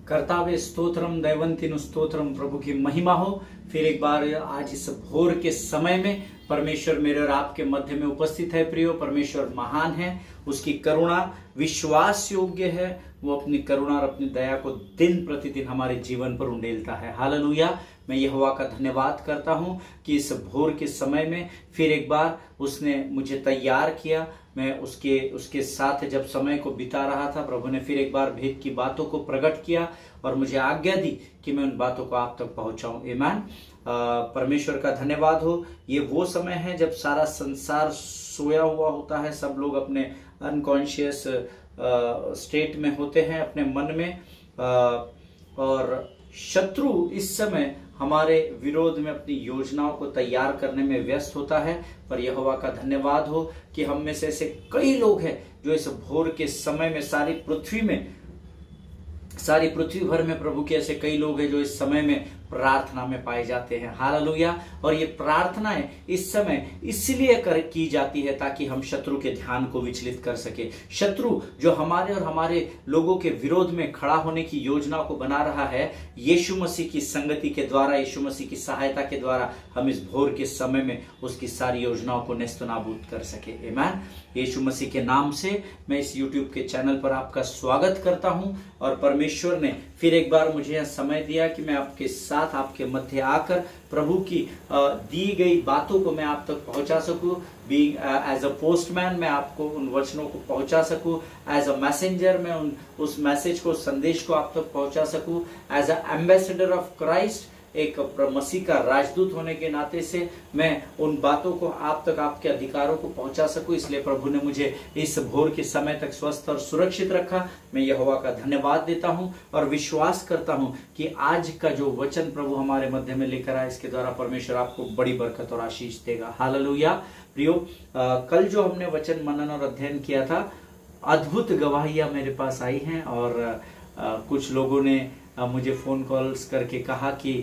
कर्तावे स्तोत्रम दैवंतिनु स्तोत्रम, प्रभु की महिमा हो। फिर एक बार आज इस भोर के समय में परमेश्वर मेरे और आपके मध्य में उपस्थित है। प्रियो, परमेश्वर महान है, उसकी करुणा विश्वास योग्य है। वो अपनी करुणा और अपनी दया को दिन प्रतिदिन हमारे जीवन पर उंडेलता है। हालेलुया। मैं यहोवा का धन्यवाद करता हूं कि इस भोर के समय में फिर एक बार उसने मुझे तैयार किया। मैं उसके साथ जब समय को बिता रहा था, प्रभु ने फिर एक बार भेद की बातों को प्रकट किया और मुझे आज्ञा दी कि मैं उन बातों को आप तक पहुंचाऊं। आमीन। परमेश्वर का धन्यवाद हो। ये वो समय है जब सारा संसार सोया हुआ होता है, सब लोग अपने अनकॉन्शियस स्टेट में होते हैं, अपने मन में, और शत्रु इस समय हमारे विरोध में अपनी योजनाओं को तैयार करने में व्यस्त होता है। पर यहोवा का धन्यवाद हो कि हम में से ऐसे कई लोग हैं जो इस भोर के समय में सारी पृथ्वी भर में प्रभु के ऐसे कई लोग हैं जो इस समय में प्रार्थना में पाए जाते हैं। हालेलुया। और ये प्रार्थनाएं इस समय इसलिए की जाती है ताकि हम शत्रु के ध्यान को विचलित कर सके। शत्रु जो हमारे और हमारे लोगों के विरोध में खड़ा होने की योजना को बना रहा है, यीशु मसीह की संगति के द्वारा, यीशु मसीह की सहायता के द्वारा हम इस भोर के समय में उसकी सारी योजनाओं को नेस्तनाबूद कर सके। आमीन। यीशु मसीह के नाम से मैं इस YouTube के चैनल पर आपका स्वागत करता हूं। और परमेश्वर ने फिर एक बार मुझे यह समय दिया कि मैं आपके साथ, आपके मध्य आकर प्रभु की दी गई बातों को मैं आप तक पहुंचा सकूं। बीइंग एज अ पोस्टमैन, मैं आपको उन वचनों को पहुंचा सकूं। एज अ मैसेंजर, मैं उस मैसेज को, संदेश को आप तक पहुंचा सकूं। As a ambassador of Christ, एक मसीह का राजदूत होने के नाते से मैं उन बातों को आप तक, आपके अधिकारों को पहुंचा सकूं। इसलिए प्रभु ने मुझे इस भोर के समय तक स्वस्थ और सुरक्षित रखा। मैं यहोवा का धन्यवाद देता हूं और विश्वास करता हूं कि आज का जो वचन प्रभु हमारे मध्य में लेकर आए, इसके द्वारा परमेश्वर आपको बड़ी बरकत और आशीष देगा। हालेलुया। प्रियो, कल जो हमने वचन मनन और अध्ययन किया था, अद्भुत गवाहियां मेरे पास आई हैं और कुछ लोगों ने मुझे फोन कॉल्स करके कहा कि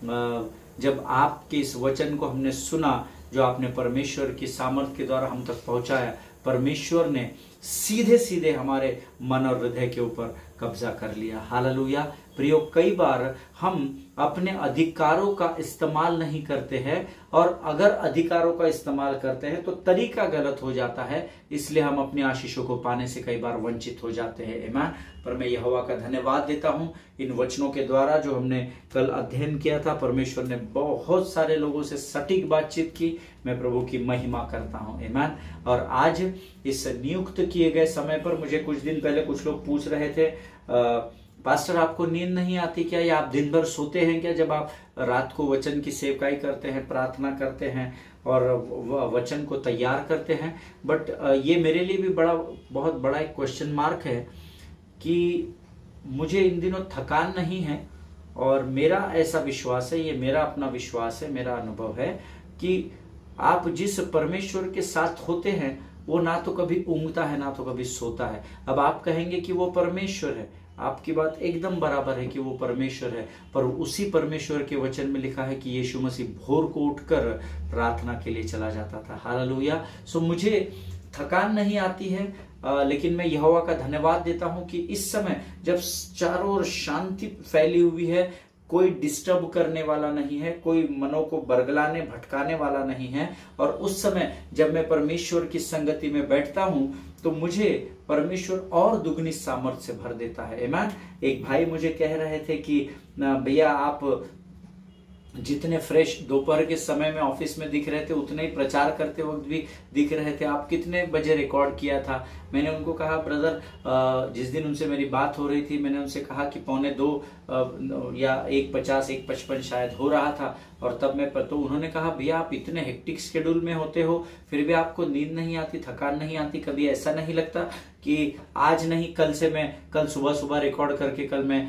जब आपके इस वचन को हमने सुना जो आपने परमेश्वर की सामर्थ के द्वारा हम तक पहुंचाया, परमेश्वर ने सीधे सीधे हमारे मन और हृदय के ऊपर कब्जा कर लिया। हालेलुया। प्रियो, कई बार हम अपने अधिकारों का इस्तेमाल नहीं करते हैं, और अगर अधिकारों का इस्तेमाल करते हैं तो तरीका गलत हो जाता है, इसलिए हम अपनी आशीषों को पाने से कई बार वंचित हो जाते हैं। आमीन। पर मैं यहोवा का धन्यवाद देता हूं इन वचनों के द्वारा जो हमने कल अध्ययन किया था। परमेश्वर ने बहुत सारे लोगों से सटीक बातचीत की। मैं प्रभु की महिमा करता हूं। आमीन। और आज इस नियुक्त किए गए समय पर मुझे कुछ दिन पहले कुछ लोग पूछ रहे थे, पास्टर आपको नींद नहीं आती क्या, या आप दिन भर सोते हैं क्या जब आप रात को वचन की सेवकाई करते हैं, प्रार्थना करते हैं और वचन को तैयार करते हैं। बट ये मेरे लिए भी बहुत बड़ा एक क्वेश्चन मार्क है कि मुझे इन दिनों थकान नहीं है। और मेरा ऐसा विश्वास है, ये मेरा अपना विश्वास है, मेरा अनुभव है कि आप जिस परमेश्वर के साथ होते हैं वो ना तो कभी ऊँघता है ना तो कभी सोता है। अब आप कहेंगे कि वो परमेश्वर है, आपकी बात एकदम बराबर है कि वो परमेश्वर है, पर उसी परमेश्वर के वचन में लिखा है कि यीशु मसीह भोर को उठकर प्रार्थना के लिए चला जाता था। हालेलुया। सो मुझे थकान नहीं आती है, लेकिन मैं यहोवा का धन्यवाद देता हूं कि इस समय जब चारों ओर शांति फैली हुई है, कोई डिस्टर्ब करने वाला नहीं है, कोई मनों को बरगलाने भटकाने वाला नहीं है, और उस समय जब मैं परमेश्वर की संगति में बैठता हूं तो मुझे परमेश्वर और दुगनी सामर्थ से भर देता है। आमीन। एक भाई मुझे कह रहे थे कि भैया आप जितने फ्रेश दोपहर के समय में ऑफिस में दिख रहे थे उतने ही प्रचार करते वक्त भी दिख रहे थे, आप कितने बजे रिकॉर्ड किया था। मैंने उनको कहा, ब्रदर जिस दिन उनसे मेरी बात हो रही थी मैंने उनसे कहा कि 1:45 या 1:50 1:55 शायद हो रहा था, और तब मैं तो उन्होंने कहा भैया आप इतने हेक्टिक शेड्यूल में होते हो फिर भी आपको नींद नहीं आती, थकान नहीं आती, कभी ऐसा नहीं लगता कि आज नहीं कल से मैं कल सुबह रिकॉर्ड करके कल मैं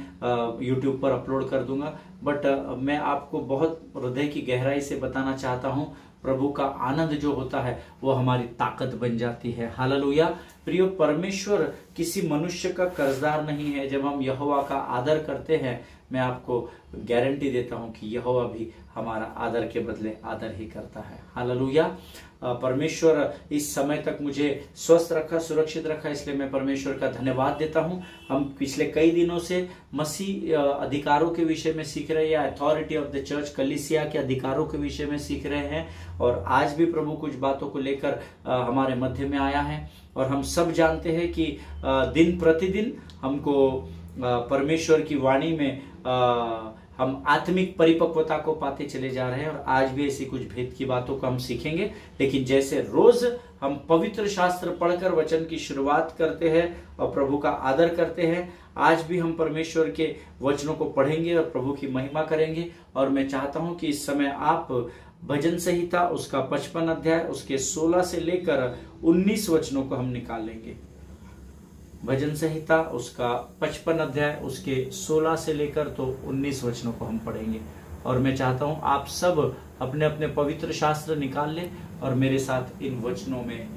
YouTube पर अपलोड कर दूंगा। बट मैं आपको बहुत हृदय की गहराई से बताना चाहता हूं, प्रभु का आनंद जो होता है वो हमारी ताकत बन जाती है। हालेलुया। प्रियो, परमेश्वर किसी मनुष्य का कर्जदार नहीं है। जब हम यहोवा का आदर करते हैं, मैं आपको गारंटी देता हूं कि यहोवा भी हमारा आदर के बदले आदर ही करता है। हालेलुया। परमेश्वर इस समय तक मुझे स्वस्थ रखा, सुरक्षित रखा, इसलिए मैं परमेश्वर का धन्यवाद देता हूं। हम पिछले कई दिनों से मसीह अधिकारों के विषय में सीख रहे हैं, या अथॉरिटी ऑफ द चर्च, कलीसिया के अधिकारों के विषय में सीख रहे हैं। और आज भी प्रभु कुछ बातों को लेकर हमारे मध्य में आया है। और हम सब जानते हैं कि दिन प्रतिदिन हमको परमेश्वर की वाणी में हम आत्मिक परिपक्वता को पाते चले जा रहे हैं। और आज भी ऐसी कुछ भेद की बातों को हम सीखेंगे। लेकिन जैसे रोज हम पवित्र शास्त्र पढ़कर वचन की शुरुआत करते हैं और प्रभु का आदर करते हैं, आज भी हम परमेश्वर के वचनों को पढ़ेंगे और प्रभु की महिमा करेंगे। और मैं चाहता हूं कि इस समय आप भजन संहिता उसका 55 अध्याय उसके 16 से लेकर 19 वचनों को हम निकाल लेंगे। भजन संहिता उसका 55 अध्याय उसके 16 से लेकर तो 19 वचनों को हम पढ़ेंगे। और मैं चाहता हूं आप सब अपने अपने पवित्र शास्त्र निकाल लें और मेरे साथ इन वचनों में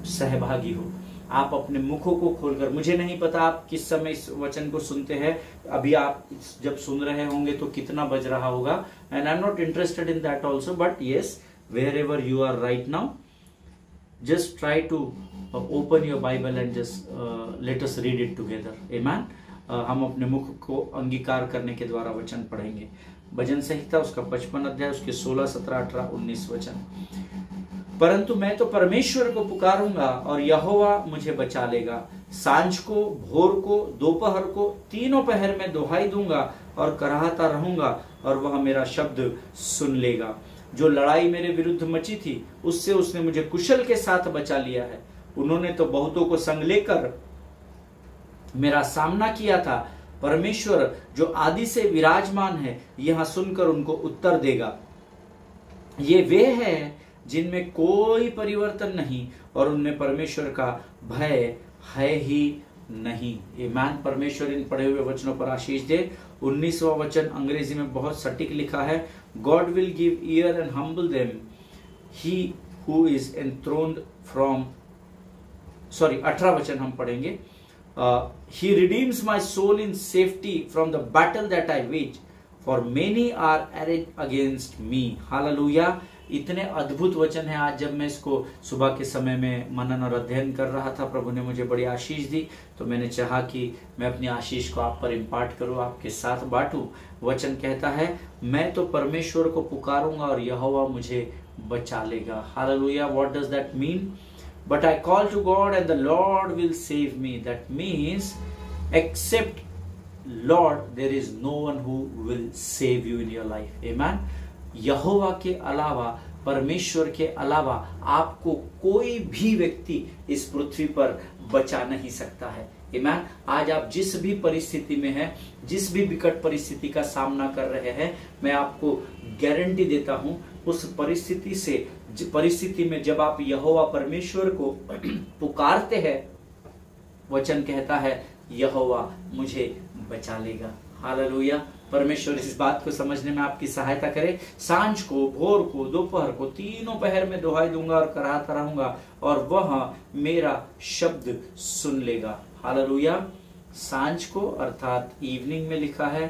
सहभागी हो। आप अपने मुखों को खोलकर, मुझे नहीं पता आप किस समय इस वचन को सुनते हैं, अभी आप जब सुन रहे होंगे तो कितना बज रहा होगा, and I am not interested in that also, but yes, wherever you are right now, just try to open your Bible and just let us read it together. Amen. हम अपने मुख को अंगीकार करने के द्वारा वचन पढ़ेंगे। भजन संहिता उसका 55 अध्याय उसके 16, 17, 18, 19 वचन। परंतु मैं तो परमेश्वर को पुकारूंगा और यहोवा मुझे बचा लेगा। सांझ को, भोर को, दोपहर को, तीनों पहर में दुहाई दूंगा और कराहता रहूंगा और वह मेरा शब्द सुन लेगा। जो लड़ाई मेरे विरुद्ध मची थी उससे उसने मुझे कुशल के साथ बचा लिया है। उन्होंने तो बहुतों को संग लेकर मेरा सामना किया था। परमेश्वर जो आदि से विराजमान है यहां सुनकर उनको उत्तर देगा। ये वे हैं जिनमें कोई परिवर्तन नहीं और उनमें परमेश्वर का भय है ही नहीं। ईमान। परमेश्वर इन पढ़े हुए वचनों पर आशीष दे। 19वां वचन अंग्रेजी में बहुत सटीक लिखा है, God will give ear and humble them, he who is enthroned from, 18 वचन हम पढ़ेंगे। He redeems my soul in safety from the battle that I wage, for many are arrayed against me. Hallelujah. इतने अद्भुत वचन है। आज जब मैं इसको सुबह के समय में मनन और अध्ययन कर रहा था, प्रभु ने मुझे बड़ी आशीष दी, तो मैंने चाहा कि मैं अपनी आशीष को आप पर इम्पार्ट करूं, आपके साथ बांटूं। वचन कहता है, मैं तो परमेश्वर को पुकारूंगा और यहोवा मुझे बचा लेगा। Hallelujah. What does that mean? But I call to God and the Lord will save me. That means except Lord there is no one who will save you in your life. Amen. यहोवा के अलावा, परमेश्वर के अलावा आपको कोई भी व्यक्ति इस पृथ्वी पर बचा नहीं सकता है। आमीन। आज आप जिस भी परिस्थिति में हैं, जिस भी विकट परिस्थिति का सामना कर रहे हैं, मैं आपको गारंटी देता हूं उस परिस्थिति में जब आप यहोवा परमेश्वर को पुकारते हैं, वचन कहता है यहोवा मुझे बचा लेगा। हालेलुया। परमेश्वर इस बात को समझने में आपकी सहायता करे। सांझ को, भोर को, दोपहर को, तीनों पहर में दुहाई दूंगा और कराहता रहूंगा और वह मेरा शब्द सुन लेगा। हालेलुया। सांझ को अर्थात इवनिंग में लिखा है,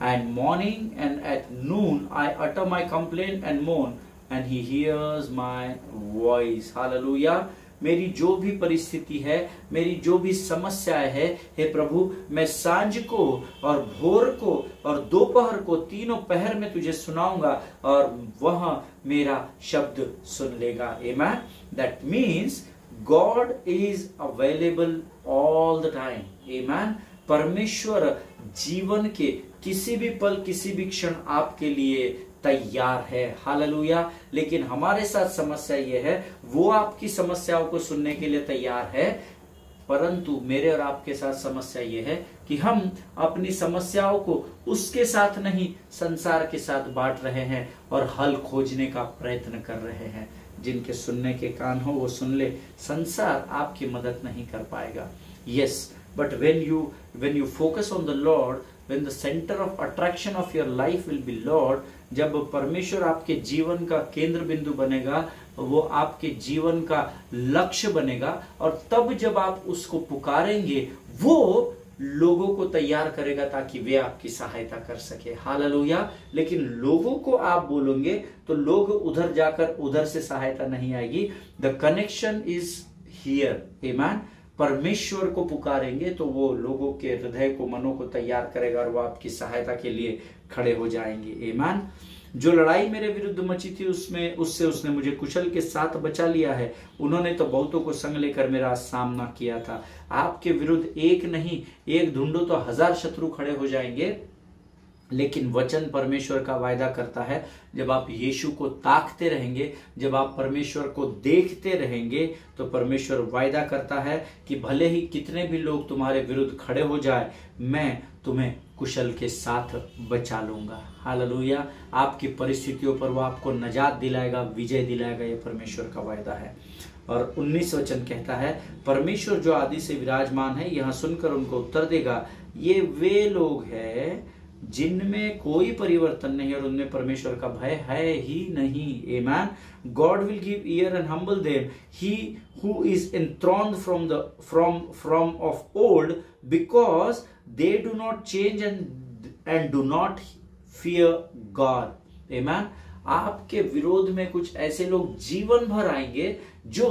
and morning and at noon I utter my complain and moan and he hears my voice. Hallelujah. मेरी जो भी परिस्थिति है, मेरी जो भी समस्याएं है, हे प्रभु, मैं सांझ को और भोर को और दोपहर को, तीनों पहर में तुझे सुनाऊंगा और वह मेरा शब्द सुन लेगा। Amen. That means God is available all the time. Amen. परमेश्वर जीवन के किसी भी पल, किसी भी क्षण आपके लिए तैयार है। हालेलुया। लेकिन हमारे साथ समस्या यह है, वो आपकी समस्याओं को सुनने के लिए तैयार है, परंतु मेरे और आपके साथ समस्या यह है कि हम अपनी समस्याओं को उसके साथ नहीं, संसार के साथ बांट रहे हैं और हल खोजने का प्रयत्न कर रहे हैं। जिनके सुनने के कान हो वो सुन ले। संसार आपकी मदद नहीं कर पाएगा। Yes, but when you focus on the Lord, when the center of attraction of your life will be Lord, जब परमेश्वर आपके जीवन का केंद्र बिंदु बनेगा, वो आपके जीवन का लक्ष्य बनेगा, और तब जब आप उसको पुकारेंगे वो लोगों को तैयार करेगा ताकि वे आपकी सहायता कर सके। हालेलुया। लेकिन लोगों को आप बोलोगे तो लोग उधर जाकर उधर से सहायता नहीं आएगी। The connection is here. आमीन। परमेश्वर को पुकारेंगे तो वो लोगों के हृदय को, मनों को तैयार करेगा और वो आपकी सहायता के लिए खड़े हो जाएंगे। आमीन। जो लड़ाई मेरे विरुद्ध मची थी उससे उसने मुझे कुशल के साथ बचा लिया है। उन्होंने तो बहुतों को संग लेकर मेरा सामना किया था। आपके विरुद्ध एक नहीं, एक ढूंढो तो 1000 शत्रु खड़े हो जाएंगे, लेकिन वचन परमेश्वर का वायदा करता है, जब आप यीशु को ताकते रहेंगे, जब आप परमेश्वर को देखते रहेंगे, तो परमेश्वर वायदा करता है कि भले ही कितने भी लोग तुम्हारे विरुद्ध खड़े हो जाए, मैं तुम्हें कुशल के साथ बचा लूंगा। हालेलुया। आपकी परिस्थितियों पर वो आपको निजात दिलाएगा, विजय दिलाएगा। ये परमेश्वर का वायदा है। और 19 वचन कहता है, परमेश्वर जो आदि से विराजमान है यहां सुनकर उनको उत्तर देगा, ये वे लोग हैं जिनमें कोई परिवर्तन नहीं और उनमें परमेश्वर का भय है ही नहीं। आमेन। God will give ear and humble them, he who is enthroned from of old, because they do not change and do not fear God. Amen. आपके विरोध में कुछ ऐसे लोग जीवन भर आएंगे जो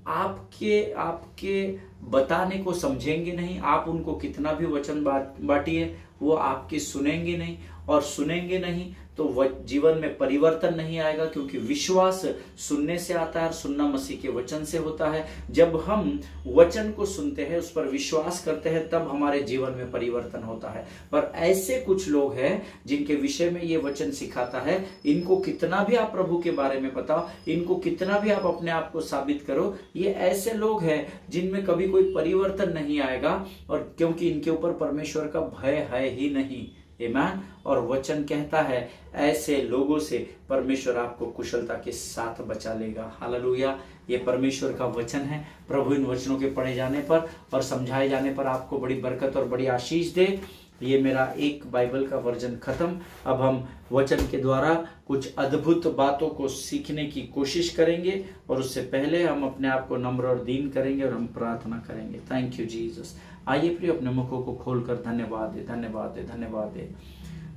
आपके बताने को समझेंगे नहीं। आप उनको कितना भी वचन बांटिए, वो आपकी सुनेंगे नहीं, और सुनेंगे नहीं तो जीवन में परिवर्तन नहीं आएगा, क्योंकि विश्वास सुनने से आता है और सुनना मसीह के वचन से होता है। जब हम वचन को सुनते हैं, उस पर विश्वास करते हैं, तब हमारे जीवन में परिवर्तन होता है। पर ऐसे कुछ लोग हैं जिनके विषय में ये वचन सिखाता है, इनको कितना भी आप प्रभु के बारे में बताओ, इनको कितना भी आप अपने आप को साबित करो, ये ऐसे लोग हैं जिनमें कभी कोई परिवर्तन नहीं आएगा, और क्योंकि इनके ऊपर परमेश्वर का भय है ही नहीं। आमीन। और वचन कहता है ऐसे लोगों से परमेश्वर आपको कुशलता के साथ बचा लेगा। हालेलुया। ये परमेश्वर का वचन है। प्रभु इन वचनों के पढ़े जाने पर और समझाए जाने पर आपको बड़ी बरकत और बड़ी आशीष दे। ये मेरा एक बाइबल का वर्जन खत्म। अब हम वचन के द्वारा कुछ अद्भुत बातों को सीखने की कोशिश करेंगे, और उससे पहले हम अपने आप को नम्र और दीन करेंगे और हम प्रार्थना करेंगे। Thank you Jesus. आइए प्रिय, अपने मुखों को खोलकर धन्यवाद दे, धन्यवाद दे, धन्यवाद दे।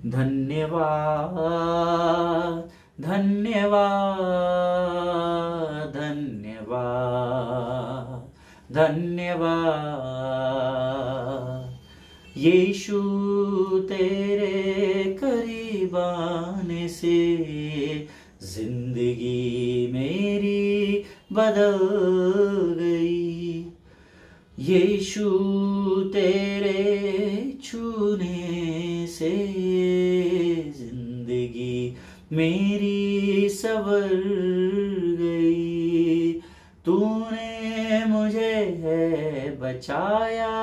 धन्यवाद, धन्यवाद, धन्यवाद, धन्यवाद। यीशु तेरे करीब आने से जिंदगी मेरी बदल गई। यीशु तेरे छूने से जिंदगी मेरी संवर गई। तूने मुझे है बचाया,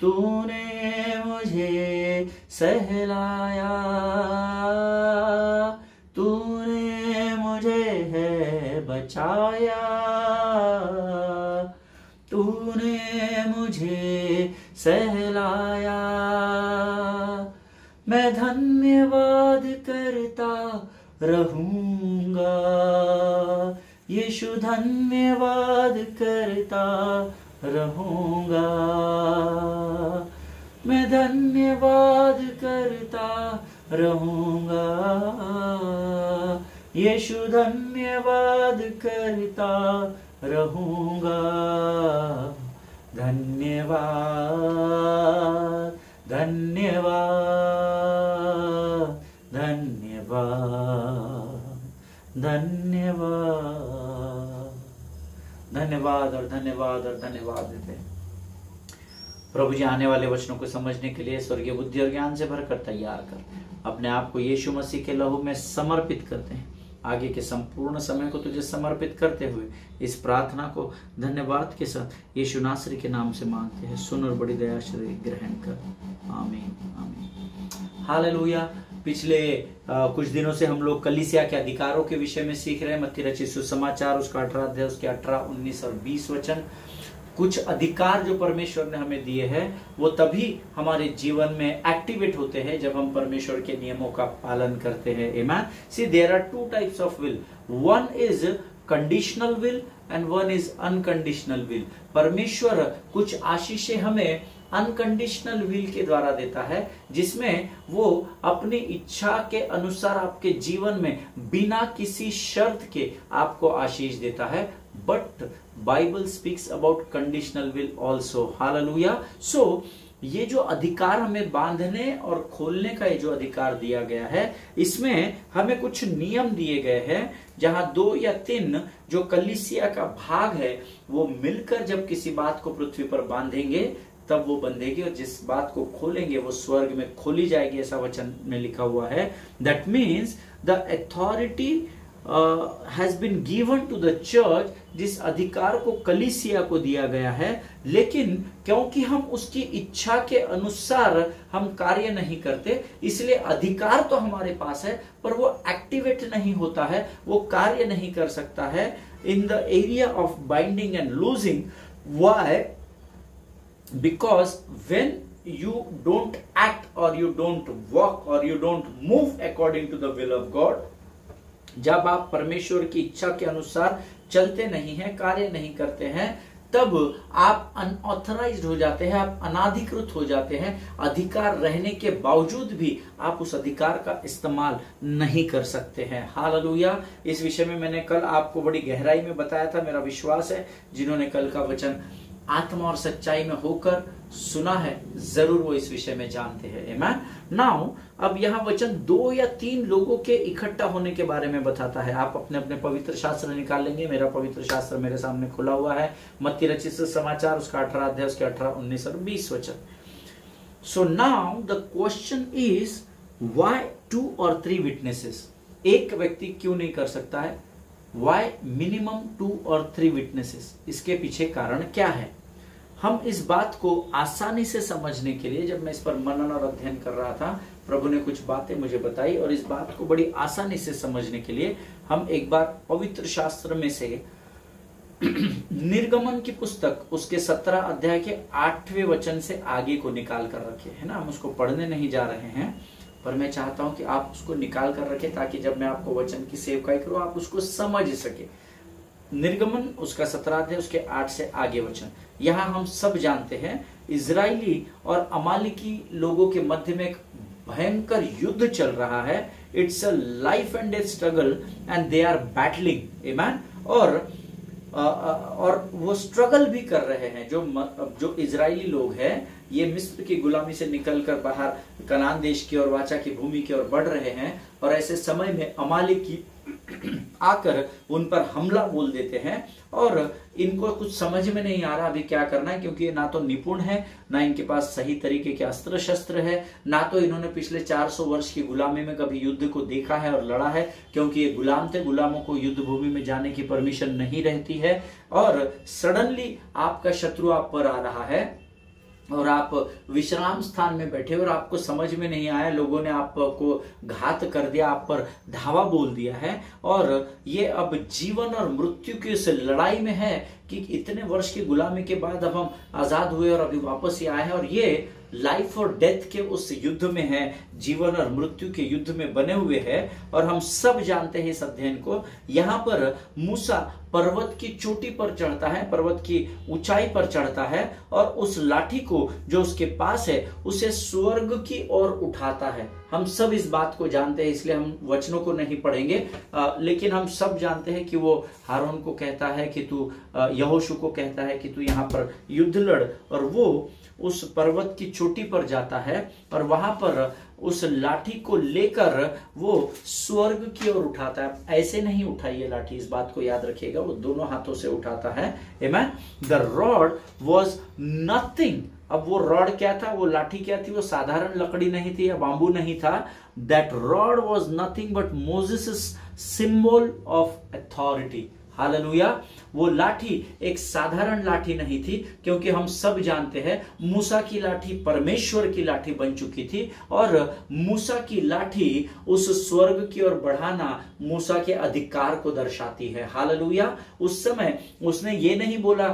तूने मुझे सहलाया, तूने मुझे है बचाया, तूने मुझे सहलाया। मैं धन्यवाद करता रहूंगा, यीशु धन्यवाद करता रहूंगा। मैं धन्यवाद करता रहूंगा, यीशु धन्यवाद करता रहूंगा। धन्यवाद, धन्यवाद, धन्यवाद, धन्यवाद, धन्यवाद और धन्यवाद और धन्यवाद देते हैं। प्रभु जी आने वाले वचनों को समझने के लिए स्वर्गीय बुद्धि और ज्ञान से भरकर तैयार कर अपने आप को यीशु मसीह के लहू में समर्पित करते हैं। आगे के संपूर्ण समय को तुझे समर्पित करते हुए इस प्रार्थना को धन्यवाद के साथ यीशु नासरी के नाम से मांगते हैं। सुन और बड़ी दया से ग्रहण कर। आमीन, आमीन। हालेलुया। पिछले कुछ दिनों से हम लोग कलीसिया के अधिकारों के विषय में सीख रहे हैं। मत्ती रचित सुसमाचार उसका 18 अध्याय उसके 18, 19 और 20 वचन। कुछ अधिकार जो परमेश्वर ने हमें दिए हैं वो तभी हमारे जीवन में एक्टिवेट होते हैं जब हम परमेश्वर के नियमों का पालन करते हैं। Amen. See there are two types of will, one is conditional will and one is unconditional will. परमेश्वर कुछ आशीषें हमें अनकंडीशनल विल के द्वारा देता है, जिसमें वो अपनी इच्छा के अनुसार आपके जीवन में बिना किसी शर्त के आपको आशीष देता है। But Bible speaks about conditional will also. Hallelujah. So ये जो अधिकार हमें बांधने और खोलने का ये जो अधिकार दिया गया है, इसमें हमें कुछ नियम दिए गए हैं, जहां 2 या 3 जो कलीसिया का भाग है वो मिलकर जब किसी बात को पृथ्वी पर बांधेंगे तब वो बंधेगी, और जिस बात को खोलेंगे वो स्वर्ग में खोली जाएगी, ऐसा वचन में लिखा हुआ है। That means the authority has been given to the church, जिस अधिकार को कलीसिया को दिया गया है, लेकिन क्योंकि हम उसकी इच्छा के अनुसार हम कार्य नहीं करते, इसलिए अधिकार तो हमारे पास है पर वो एक्टिवेट नहीं होता है, वो कार्य नहीं कर सकता है in the area of binding and losing. Why? Because when you don't act or you don't walk or you don't move according to the will of God, जब आप परमेश्वर की इच्छा के अनुसार चलते नहीं हैं, कार्य नहीं करते हैं, तब आप अनऑथराइज्ड हो जाते हैं, आप अनाधिकृत हो जाते हैं। अधिकार रहने के बावजूद भी आप उस अधिकार का इस्तेमाल नहीं कर सकते हैं। हालेलुया। इस विषय में मैंने कल आपको बड़ी गहराई में बताया था। मेरा विश्वास है जिन्होंने कल का वचन आत्मा और सच्चाई में होकर सुना है, जरूर वो इस विषय में जानते हैं। आमेन। नाउ अब यहाँ वचन 2 या 3 लोगों के इकट्ठा होने के बारे में बताता है। आप अपने अपने पवित्र शास्त्र निकाल लेंगे। मेरा पवित्र शास्त्र मेरे सामने खुला हुआ है। मत्ती रचित समाचार उसका 18 अध्याय उसके 18, 19 और 20 वचन। So now the question is why 2 और 3 विटनेसेस? एक व्यक्ति क्यों नहीं कर सकता है? व्हाई मिनिमम 2 और 3 विटनेसेस? इसके पीछे कारण क्या है? हम इस बात को आसानी से समझने के लिए, जब मैं इस पर मनन और अध्ययन कर रहा था, प्रभु ने कुछ बातें मुझे बताई, और इस बात को बड़ी आसानी से समझने के लिए हम एक बार पवित्र शास्त्र में से निर्गमन की पुस्तक उसके 17 अध्याय के 8वें वचन से आगे को निकाल कर रखे है ना। हम उसको पढ़ने नहीं जा रहे हैं, पर मैं चाहता हूं कि आप उसको निकाल कर रखें, ताकि जब मैं आपको वचन की सेवकाई करूं आप उसको समझ सके। निर्गमन उसका 17 अध्याय उसके 8 से आगे वचन। यहां हम सब जानते हैं इजरायली और अमालिकी लोगों के मध्य में एक भयंकर युद्ध चल रहा है। It's a life and death struggle and they are battling. Amen. और वो स्ट्रगल भी कर रहे हैं। जो इजरायली लोग हैं ये मिस्र की गुलामी से निकलकर बाहर कनान देश की और वाचा की भूमि की ओर बढ़ रहे हैं, और ऐसे समय में अमालेकी आकर उन पर हमला बोल देते हैं, और इनको कुछ समझ में नहीं आ रहा अभी क्या करना है, क्योंकि ये ना तो निपुण है, ना इनके पास सही तरीके के अस्त्र शस्त्र है, ना तो इन्होंने पिछले 400 वर्ष की गुलामी में कभी युद्ध को देखा है और लड़ा है, क्योंकि ये गुलाम थे। गुलामों को युद्ध भूमि में जाने की परमिशन नहीं रहती है, और सडनली आपका शत्रु आप पर आ रहा है और आप विश्राम स्थान में बैठे और आपको समझ में नहीं आया, लोगों ने आपको घात कर दिया, आप पर धावा बोल दिया है, और ये अब जीवन और मृत्यु की उस लड़ाई में है कि इतने वर्ष की गुलामी के बाद अब हम आजाद हुए और अभी वापस ही आए हैं, और ये लाइफ और डेथ के उस युद्ध में है, जीवन और मृत्यु के युद्ध में बने हुए हैं। और हम सब जानते हैं इस अध्ययन को। यहाँ पर मूसा पर्वत की चोटी पर चढ़ता है, पर्वत की ऊंचाई पर चढ़ता है, और उस लाठी को जो उसके पास है उसे स्वर्ग की ओर उठाता है। हम सब इस बात को जानते हैं, इसलिए हम वचनों को नहीं पढ़ेंगे, लेकिन हम सब जानते हैं कि वो हारून को कहता है कि तू, यहोशू को कहता है कि तू यहाँ पर युद्ध लड़, और वो उस पर्वत की चोटी पर जाता है और वहां पर उस लाठी को लेकर वो स्वर्ग की ओर उठाता है। ऐसे नहीं उठाई ये लाठी, इस बात को याद रखिएगा, वो दोनों हाथों से उठाता है। Amen. The rod was nothing. अब वो रॉड क्या था, वो लाठी क्या थी? वो साधारण लकड़ी नहीं थी या बांबू नहीं था। That rod was nothing but Moses symbol of authority. Hallelujah. वो लाठी एक साधारण लाठी नहीं थी, क्योंकि हम सब जानते हैं मूसा की लाठी परमेश्वर की लाठी बन चुकी थी, और मूसा की लाठी उस स्वर्ग की ओर बढ़ाना मूसा के अधिकार को दर्शाती है। हालेलुया। उस समय उसने ये नहीं बोला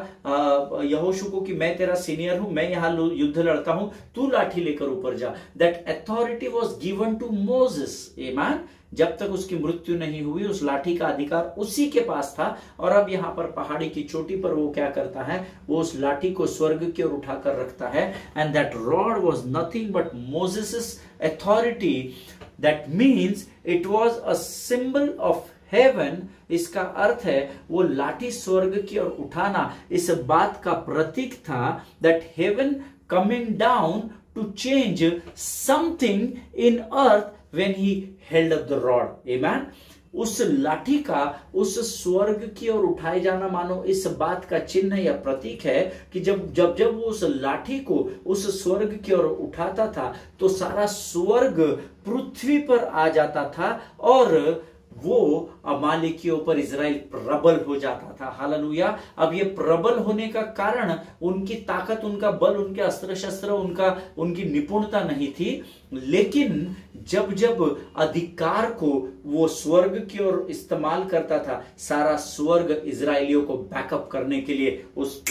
यहोशू को कि मैं तेरा सीनियर हूं, मैं यहां युद्ध लड़ता हूं, तू लाठी लेकर ऊपर जा। That authority was given to Moses. आमीन। जब तक उसकी मृत्यु नहीं हुई उस लाठी का अधिकार उसी के पास था। और अब यहां पर पहाड़ी की चोटी पर वो क्या करता है, वो उस लाठी को स्वर्ग की ओर उठाकर रखता है। And that rod was nothing but Moses authority. That means it was a symbol of haven. इसका अर्थ है वो लाठी स्वर्ग की ओर उठाना इस बात का प्रतीक था that heaven coming down to change something in earth when he held up the rod. Amen. उस लाठी का उस स्वर्ग की ओर उठाए जाना मानो इस बात का चिन्ह या प्रतीक है कि जब वो उस लाठी को उस स्वर्ग की ओर उठाता था तो सारा स्वर्ग पृथ्वी पर आ जाता था और वो अमालेकियों पर इजराइल प्रबल हो जाता था। हालेलुया। अब ये प्रबल होने का कारण उनकी ताकत, उनका बल, उनके अस्त्र शस्त्र, उनकी निपुणता नहीं थी, लेकिन जब अधिकार को वो स्वर्ग की ओर इस्तेमाल करता था, सारा स्वर्ग इजराइलियों को बैकअप करने के लिए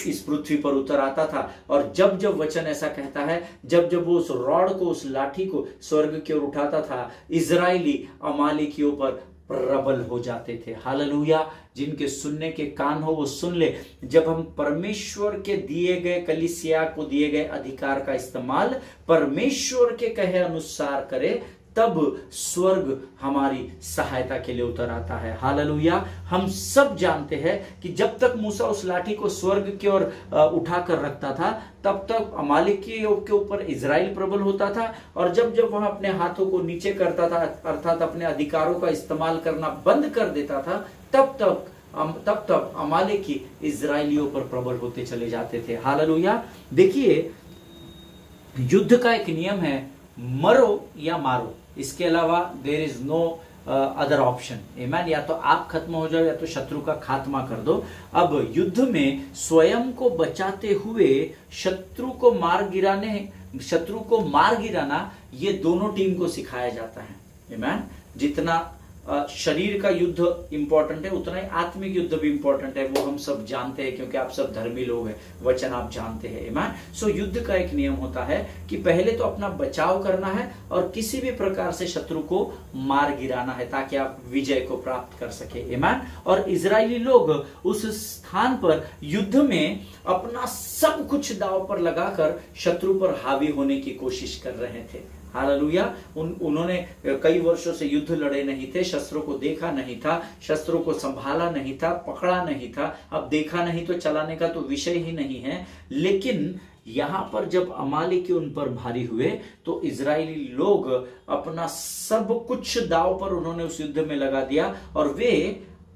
इस पृथ्वी पर उतर आता था। और जब वचन ऐसा कहता है, जब वो उस रॉड को, उस लाठी को स्वर्ग की ओर उठाता था, इजराइली अमालेकियों पर प्रबल हो जाते थे। हालेलुया। जिनके सुनने के कान हो वो सुन ले। जब हम परमेश्वर के दिए गए, कलीसिया को दिए गए अधिकार का इस्तेमाल परमेश्वर के कहे अनुसार करें, तब स्वर्ग हमारी सहायता के लिए उतर आता है। हालेलुया। हम सब जानते हैं कि जब तक मूसा उस लाठी को स्वर्ग की ओर उठाकर रखता था, तब तक अमालेकियों के ऊपर इजराइल प्रबल होता था। और जब वह अपने हाथों को नीचे करता था, अर्थात अपने अधिकारों का इस्तेमाल करना बंद कर देता था, तब तक अमालेकी इजराइलियों पर प्रबल होते चले जाते थे। हालेलुया। देखिए, युद्ध का एक नियम है, मरो या मारो, इसके अलावा there is no other option. आमीन। या तो आप खत्म हो जाओ या तो शत्रु का खात्मा कर दो। अब युद्ध में स्वयं को बचाते हुए शत्रु को मार गिराना ये दोनों टीम को सिखाया जाता है। आमीन। जितना शरीर का युद्ध इंपॉर्टेंट है, उतना ही आत्मिक युद्ध भी इंपॉर्टेंट है। वो हम सब जानते हैं क्योंकि आप सब धर्मी लोग हैं, वचन आप जानते हैं। आमीन। सो युद्ध का एक नियम होता है कि पहले तो अपना बचाव करना है और किसी भी प्रकार से शत्रु को मार गिराना है ताकि आप विजय को प्राप्त कर सके। आमीन। और इजरायली लोग उस स्थान पर युद्ध में अपना सब कुछ दांव पर लगाकर शत्रु पर हावी होने की कोशिश कर रहे थे। हालेलुया। उन्होंने कई वर्षों से युद्ध लड़े नहीं थे, शस्त्रों को देखा नहीं था, शस्त्रों को संभाला नहीं था, पकड़ा नहीं था। अब देखा नहीं तो चलाने का तो विषय ही नहीं है। लेकिन यहां पर जब अमालेकी उन पर भारी हुए तो इजरायली लोग अपना सब कुछ दांव पर उन्होंने उस युद्ध में लगा दिया और वे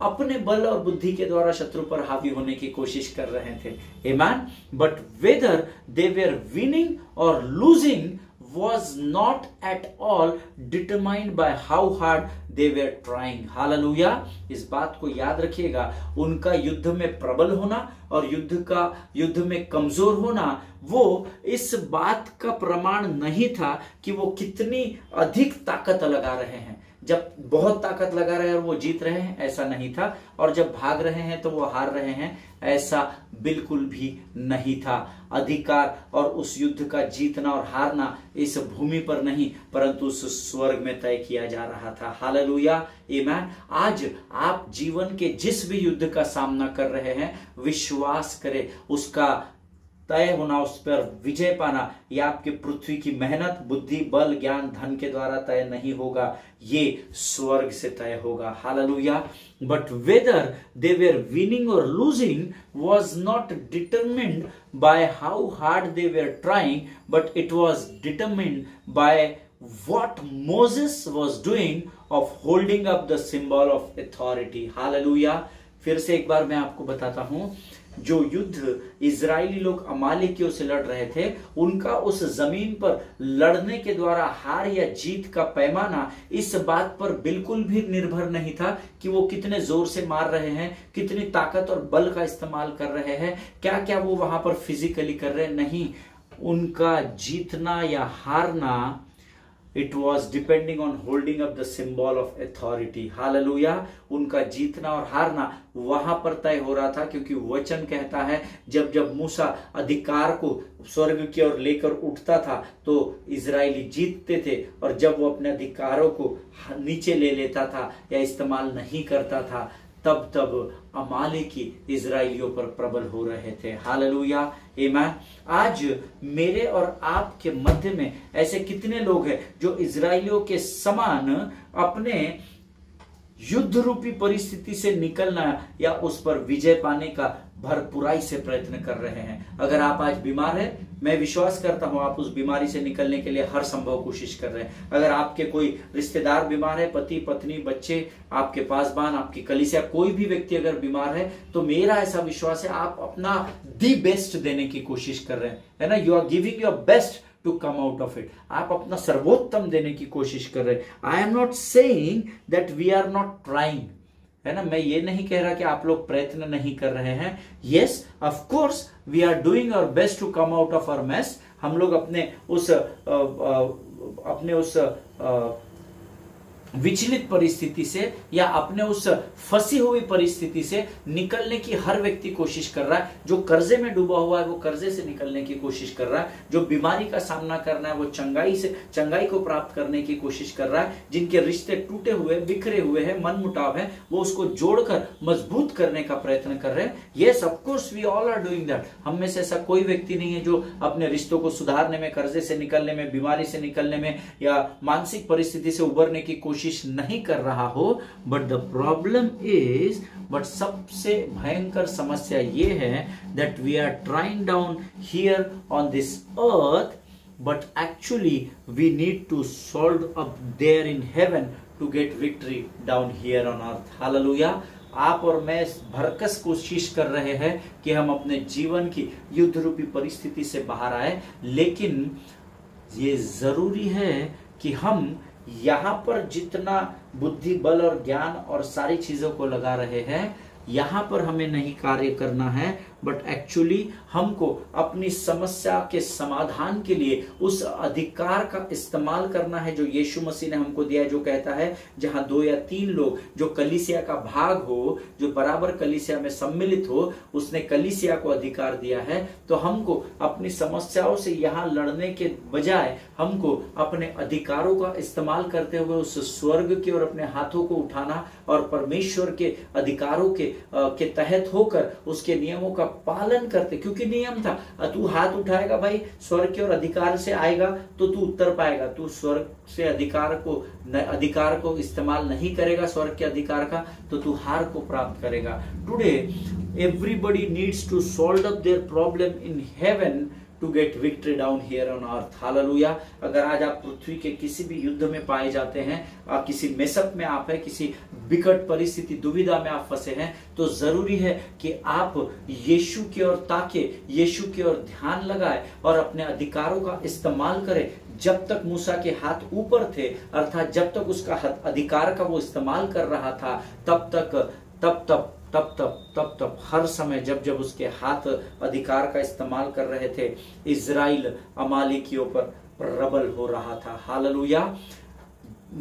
अपने बल और बुद्धि के द्वारा शत्रु पर हावी होने की कोशिश कर रहे थे। आमीन। But whether they were winning और losing was not at all determined by how hard they were trying. Hallelujah. इस बात को याद रखिएगा, उनका युद्ध में प्रबल होना और युद्ध में कमजोर होना वो इस बात का प्रमाण नहीं था कि वो कितनी अधिक ताकत लगा रहे हैं। जब बहुत ताकत लगा रहे हैं और वो जीत रहे हैं, ऐसा नहीं था। और जब भाग रहे हैं तो वो हार रहे हैं, ऐसा बिल्कुल भी नहीं था। अधिकार और उस युद्ध का जीतना और हारना इस भूमि पर नहीं परंतु उस स्वर्ग में तय किया जा रहा था। हालेलुया। आमीन। आज आप जीवन के जिस भी युद्ध का सामना कर रहे हैं, विश्वास करें उसका तय होना, उस पर विजय पाना, यह आपके पृथ्वी की मेहनत, बुद्धि, बल, ज्ञान, धन के द्वारा तय नहीं होगा, ये स्वर्ग से तय होगा। Hallelujah. But whether they were winning और losing was not determined by how hard they were trying, but it was determined by what Moses was doing of holding up the symbol of authority. Hallelujah. फिर से एक बार मैं आपको बताता हूं, जो युद्ध इजरायली लोग अमालेकियों से लड़ रहे थे, उनका उस जमीन पर लड़ने के द्वारा हार या जीत का पैमाना इस बात पर बिल्कुल भी निर्भर नहीं था कि वो कितने जोर से मार रहे हैं, कितनी ताकत और बल का इस्तेमाल कर रहे हैं, क्या क्या वो वहां पर फिजिकली कर रहे हैं। नहीं, उनका जीतना या हारना It was depending on holding up the symbol of authority. Hallelujah. उनका जीतना और हारना वहां पर तय हो रहा था, क्योंकि वचन कहता है जब जब मूसा अधिकार को स्वर्ग की ओर लेकर उठता था तो इजरायली जीतते थे, और जब वो अपने अधिकारों को नीचे ले लेता था या इस्तेमाल नहीं करता था, तब तब अमालेकी इजराइलियों पर प्रबल हो रहे थे। हालेलुया, आमीन। आज मेरे और आपके मध्य में ऐसे कितने लोग हैं जो इजराइलियों के समान अपने युद्ध रूपी परिस्थिति से निकलना या उस पर विजय पाने का भरपूराई से प्रयत्न कर रहे हैं। अगर आप आज बीमार हैं, मैं विश्वास करता हूं आप उस बीमारी से निकलने के लिए हर संभव कोशिश कर रहे हैं। अगर आपके कोई रिश्तेदार बीमार है, पति पत्नी बच्चे, आपके पासबान, आपकी कलीसिया, कोई भी व्यक्ति अगर बीमार है, तो मेरा ऐसा विश्वास है आप अपना दी बेस्ट देने की कोशिश कर रहे हैं, है ना। You are giving your best to come out of it. आप अपना सर्वोत्तम देने की कोशिश कर रहे हैं। I am not saying that we are not trying, है ना। मैं ये नहीं कह रहा कि आप लोग प्रयत्न नहीं कर रहे हैं। Yes, of course we are doing our best to come out of our mess. हम लोग अपने उस विचलित परिस्थिति से या अपने उस फंसी हुई परिस्थिति से निकलने की हर व्यक्ति कोशिश कर रहा है। जो कर्जे में डूबा हुआ है वो कर्जे से निकलने की कोशिश कर रहा है। जो बीमारी का सामना करना है वो चंगाई को प्राप्त करने की कोशिश कर रहा है। जिनके रिश्ते टूटे हुए, बिखरे हुए हैं, मन मुटाव है, वो उसको जोड़कर मजबूत करने का प्रयत्न कर रहे हैं। Yes, of course we all are doing that. हम में से ऐसा कोई व्यक्ति नहीं है जो अपने रिश्तों को सुधारने में, कर्जे से निकलने में, बीमारी से निकलने में या मानसिक परिस्थिति से उबरने की कोशिश नहीं कर रहा हो। But the problem is, but सबसे भयंकर समस्या ये है that we are trying down here on this earth, but actually we need to solve up there in heaven to get victory down here on earth. Hallelujah. आप और मैं भरकस कोशिश कर रहे हैं कि हम अपने जीवन की युद्ध रूपी परिस्थिति से बाहर आए, लेकिन ये जरूरी है कि हम यहां पर जितना बुद्धि, बल और ज्ञान और सारी चीजों को लगा रहे हैं, यहां पर हमें नहीं कार्य करना है, बट एक्चुअली हमको अपनी समस्या के समाधान के लिए उस अधिकार का इस्तेमाल करना है जो यीशु मसीह ने हमको दिया है, जो कहता है जहां 2 या 3 लोग, जो कलीसिया का भाग हो, जो बराबर कलीसिया में सम्मिलित हो, उसने कलीसिया को अधिकार दिया है। तो हमको अपनी समस्याओं से यहाँ लड़ने के बजाय हमको अपने अधिकारों का इस्तेमाल करते हुए उस स्वर्ग की ओर अपने हाथों को उठाना और परमेश्वर के अधिकारों के तहत होकर उसके नियमों का पालन करते। क्योंकि नियम था, तू हाथ उठाएगा भाई स्वर्ग की ओर अधिकार से आएगा तो तू उत्तर पाएगा। तू स्वर्ग से अधिकार को इस्तेमाल नहीं करेगा स्वर्ग के अधिकार का, तो तू हार को प्राप्त करेगा। Today everybody needs to solve up their problem in heaven to get victory down here on earth. Hallelujah. अगर आज आप पृथ्वी के किसी भी युद्ध में पाए जाते हैं, किसी मेसअप में आप है, किसी विकट परिस्थिति, दुविधा में आप फंसे हैं, तो जरूरी है कि आप यीशु की ओर ताके, यीशु की ओर ध्यान लगाए और अपने अधिकारों का इस्तेमाल करें। जब तक मूसा के हाथ ऊपर थे, अर्थात जब तक उसका अधिकार का वो इस्तेमाल कर रहा था, तब हर समय जब उसके हाथ अधिकार का इस्तेमाल कर रहे थे, इजराइल अमालेकियों पर प्रबल हो रहा था। हालेलुया।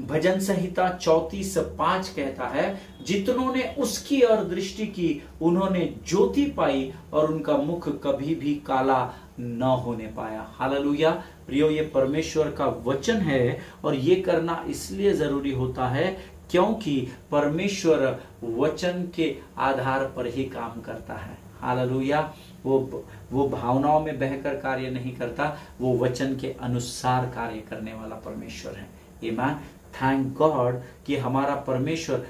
भजन संहिता 34:5 कहता है, जितनों ने उसकी ओर दृष्टि की उन्होंने ज्योति पाई और उनका मुख कभी भी काला न होने पाया। हालेलुया। प्रियो, ये परमेश्वर का वचन है और ये करना इसलिए जरूरी होता है क्योंकि परमेश्वर वचन के आधार पर ही काम करता है। हालेलुया। वो भावनाओं में बहकर कार्य नहीं करता, वो वचन के अनुसार कार्य करने वाला परमेश्वर है। आमीन। थैंक गॉड कि हमारा परमेश्वर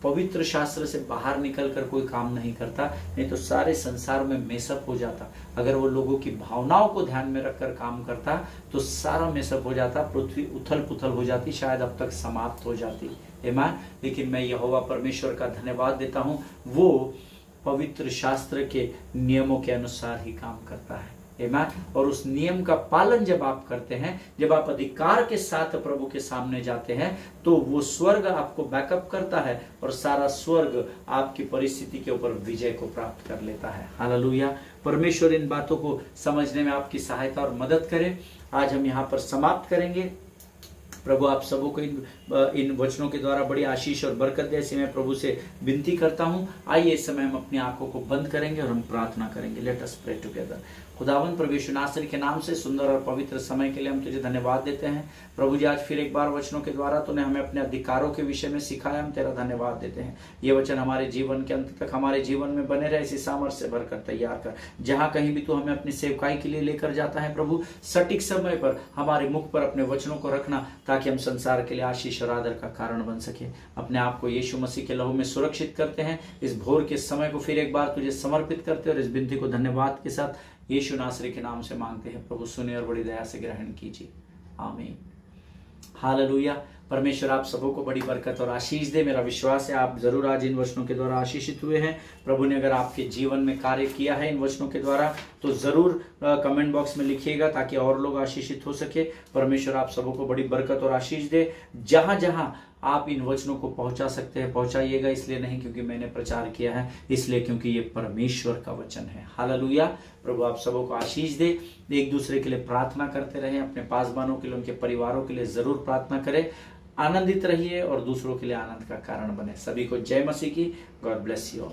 पवित्र शास्त्र से बाहर निकलकर कोई काम नहीं करता, नहीं तो सारे संसार में मेसअप हो जाता। अगर वो लोगों की भावनाओं को ध्यान में रखकर काम करता तो सारा मेसअप हो जाता, पृथ्वी उथल पुथल हो जाती, शायद अब तक समाप्त हो जाती। आमीन। लेकिन मैं यहोवा परमेश्वर का धन्यवाद देता हूँ, वो पवित्र शास्त्र के नियमों के अनुसार ही काम करता है। आमीन। और उस नियम का पालन जब आप करते हैं, जब आप अधिकार के साथ प्रभु के सामने जाते हैं, तो वो स्वर्ग आपको बैकअप करता है और सारा स्वर्ग आपकी परिस्थिति के ऊपर विजय को प्राप्त कर लेता है। हालेलुया। परमेश्वर इन बातों को समझने में आपकी सहायता और मदद करे। आज हम यहाँ पर समाप्त करेंगे। प्रभु आप सबों को इन वचनों के द्वारा बड़ी आशीष और बरकत दे, ऐसे मैं प्रभु से विनती करता हूँ। आइए इस समय हम अपनी आंखों को बंद करेंगे और हम प्रार्थना करेंगे। Let us pray together. खुदावन प्रभु यीशु नासरी के नाम से सुंदर और पवित्र समय के लिए हम तुझे धन्यवाद देते हैं। प्रभु जी आज फिर एक बार वचनों के द्वारा तूने हमें अपने अधिकारों के विषय में सिखाया, हम तेरा धन्यवाद देते हैं। ये वचन हमारे जीवन के अंत तक हमारे जीवन में बने रहे, इसी सामर्थ्य से भरकर तैयार कर। जहां कहीं भी तू हमें अपनी सेवकाई के लिए लेकर जाता है प्रभु, सटीक समय पर हमारे मुख पर अपने वचनों को रखना, ताकि हम संसार के लिए आशीष और आदर का कारण बन सके। अपने आप को यीशु मसीह के लहू में सुरक्षित करते हैं। इस भोर के समय को फिर एक बार तुझे समर्पित करते हैं और इस विनती को धन्यवाद के साथ यीशु नासरी के नाम से मांगते हैं। प्रभु सुने और बड़ी दया से ग्रहण कीजिए। आमीन। हालेलुया। परमेश्वर आप सबों को बड़ी बरकत और आशीष दे। मेरा विश्वास है आप जरूर आज इन वचनों के द्वारा आशीषित हुए हैं। प्रभु ने अगर आपके जीवन में कार्य किया है इन वचनों के द्वारा, तो जरूर कमेंट बॉक्स में लिखिएगा, ताकि और लोग आशीषित हो सके। परमेश्वर आप सबों को बड़ी बरकत और आशीष दे। जहां जहां आप इन वचनों को पहुंचा सकते हैं पहुंचाइएगा। इसलिए नहीं क्योंकि मैंने प्रचार किया है, इसलिए क्योंकि ये परमेश्वर का वचन है। हालेलुया। प्रभु आप सबों को आशीष दे। एक दूसरे के लिए प्रार्थना करते रहें, अपने पासवानों के लिए, उनके परिवारों के लिए जरूर प्रार्थना करें। आनंदित रहिए और दूसरों के लिए आनंद का कारण बने। सभी को जय मसीह की। God bless you all.